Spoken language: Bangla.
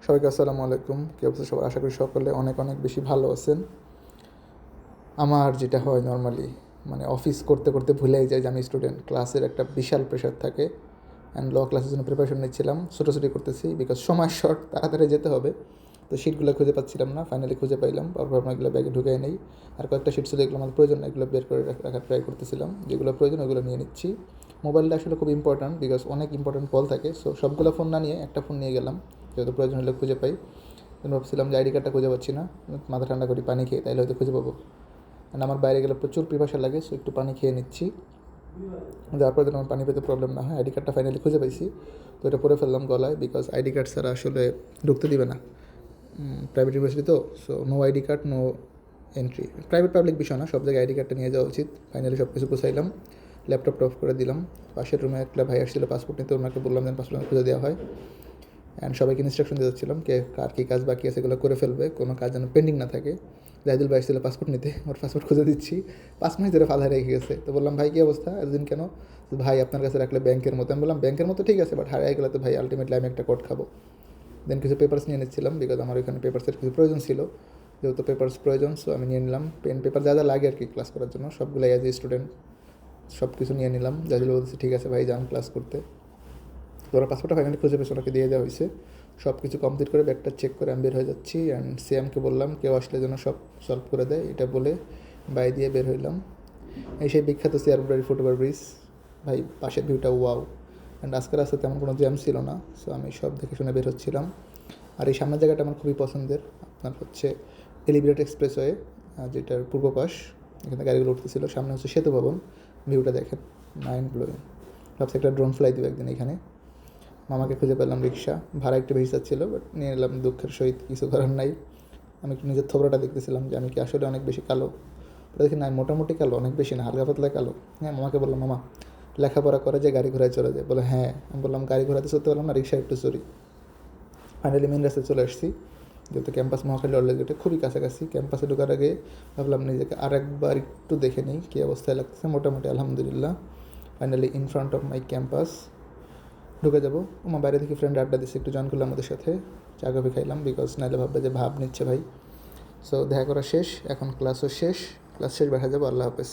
সবাইকে আসসালামু আলাইকুম। কী অবস্থা সবার? আশা করি সকলে অনেক অনেক বেশি ভালো আছেন। আমার যেটা হয় নর্মালি অফিস করতে করতে ভুলেই যাই যে আমি স্টুডেন্ট। ক্লাসের একটা বিশাল প্রেশার থাকে অ্যান্ড ল ক্লাসের জন্য প্রিপারেশন নিচ্ছিলাম, ছোটাছুটি করতেছি বিকজ সময় শর্ট, তাড়াতাড়ি যেতে হবে। তো শিটগুলো খুঁজে পাচ্ছিলাম না, ফাইনালি খুঁজে পাইলাম। তারপর আমরা এগুলো ব্যাগে ঢুকে নেই। আর কয়েকটা শিট ছিল এগুলো আমার প্রয়োজন না, এগুলো বের করে রাখার ট্রাই করতেছিলাম। যেগুলো প্রয়োজন ওগুলো নিয়ে নিচ্ছি। মোবাইলটা আসলে খুব ইম্পর্ট্যান্ট বিকজ অনেক ইম্পর্ট্যান্ট কল থাকে। সো সবগুলো ফোন না নিয়ে একটা ফোন নিয়ে গেলাম, যেহেতু প্রয়োজন হলে খুঁজে পাই। ভাবছিলাম যে আইডি কার্ডটা খুঁজে পাচ্ছি না, মাথা ঠান্ডা করি, পানি খেয়ে, তাইলে হয়তো খুঁজে পাবো। অ্যান্ড আমার বাইরে গেলে প্রচুর পিপাসা লাগে, সো একটু পানি খেয়ে নিচ্ছি, যার পরে যেন আমার পানি পেতে প্রবলেম না হয়। আইডি কার্ডটা ফাইনালি খুঁজে পাইছি, তো এটা পরে ফেললাম গলায় বিকজ আইডি কার্ড ছাড়া আসলে ঢুকতে দিবে না প্রাইভেট ইউনিভার্সিটি। তো so no ID card no entry. Private public বিষয় না, সব জায়গায় আইডি কার্ডটা নিয়ে যাওয়া উচিত। ফাইনালি সব কিছু গুছাইলাম, ল্যাপটপটা অফ করে দিলাম। পাশের রুমে একটা ভাই আসছিল পাসপোর্ট নিতে, ওনাকে বললাম যেন পাসপোর্ট খুঁজে দেওয়া হয়। অ্যান্ড সবাইকে ইনস্ট্রাকশন দিয়ে যাচ্ছিলাম কে কার কী কাজ বাকি আছে এগুলো করে ফেলবে, কোনো কাজ যেন পেন্ডিং না থাকে। জাহিদুল ভাই ছিল পাসপোর্ট নিতে, ওর পাসপোর্ট খুঁজে দিচ্ছি, 5 মাস ধরে ফাঁদা রেখে গেছে। তো বললাম ভাই কী অবস্থা এতদিন কেন? ভাই আপনার কাছে রাখলে ব্যাংকের মতো। আমি বললাম ব্যাংকের মতো ঠিক আছে, বাট হারিয়ে গেলে তো ভাই আলটিমেটলি আমি একটা কোড খাবো। দেন কিছু পেপার্স নিয়ে নিচ্ছিলাম বিকজ আমার ওইখানে পেপার্সের কিছু প্রয়োজন ছিল, যেহেতু পেপার্স প্রয়োজন। সো আমি নিয়ে নিলাম পেন পেপার যা যা লাগে আর কি ক্লাস করার জন্য, সবগুলো অ্যাজ এ স্টুডেন্ট সব কিছু নিয়ে নিলাম। জাহিদুল বলছে ঠিক আছে ভাই যান ক্লাস করতে। তো ওরা পাসপোর্টটা ফাইনালি খুঁজে পেয়েছে, ওনাকে দিয়ে দেওয়া হয়েছে। সব কিছু কমপ্লিট করে ব্যাগটা চেক করে আমি বের হয়ে যাচ্ছি। অ্যান্ড সিএমকে বললাম কেউ আসলে যেন সব সলভ করে দেয়, এটা বলে বাই দিয়ে বের হইলাম। এই সেই বিখ্যাত চেয়ারবাড়ি ফুটওভার ব্রিজ, ভাই পাশের ভিউটা ওয়াও। অ্যান্ড আজকের রাস্তায় তেমন কোনো জ্যাম ছিল না, সো আমি সব দেখে শুনে বের হচ্ছিলাম। আর এই সামনের জায়গাটা আমার খুবই পছন্দের, আপনার হচ্ছে এলিভেটেড এক্সপ্রেসওয়ে, যেটার পূর্ব পাশ, এখানে গাড়িগুলো উঠতেছিল। সামনে হচ্ছে সেতু ভবন, ভিউটা দেখেন, মাইন্ড ব্লোয়িং। ভাবছি একটা ড্রোন ফ্লাই দেবো একদিন এখানে। মামাকে খুঁজে পেলাম, রিক্সা ভাড়া একটু বেশি ছিল, বাট নিয়ে নিলাম, দুঃখের সহিত কিছু করার নাই। আমি একটু নিজের থোবরাটা দেখতেছিলাম যে আমি কি আসলে অনেক বেশি কালো। ওটা দেখি না, মোটামুটি কালো, অনেক বেশি না, হালকা পাতলা কালো। হ্যাঁ, মামাকে বললাম মামা লেখাপড়া করে যে গাড়ি ঘোড়ায় চলে যায়, বলে হ্যাঁ। আমি বললাম গাড়ি ঘোড়াতে চলতে পারলাম না, রিক্সা একটু চড়ি। ফাইনালি মেন রাস্তায় চলে আসছি, যেহেতু ক্যাম্পাস মহাখালী অলরেডি খুবই কাছাকাছি। ক্যাম্পাসে ঢোকার আগে ভাবলাম নিজেকে আরেকবার একটু দেখে নিই কী অবস্থায় লাগতেছে। মোটামুটি আলহামদুলিল্লাহ। Finally in front of my campus ঢুকে যাবো। আমার বাইরে থেকে ফ্রেন্ড আড্ডা দিচ্ছে, একটু জয়েন করলাম আমাদের সাথে, চা কফি খাইলাম বিকজ নাহলে ভাববে যে ভাব নিচ্ছে ভাই। সো দেখা করা শেষ, এখন ক্লাসও শেষ, ক্লাস শেষ, দেখা যাবো। আল্লাহ হাফেজ।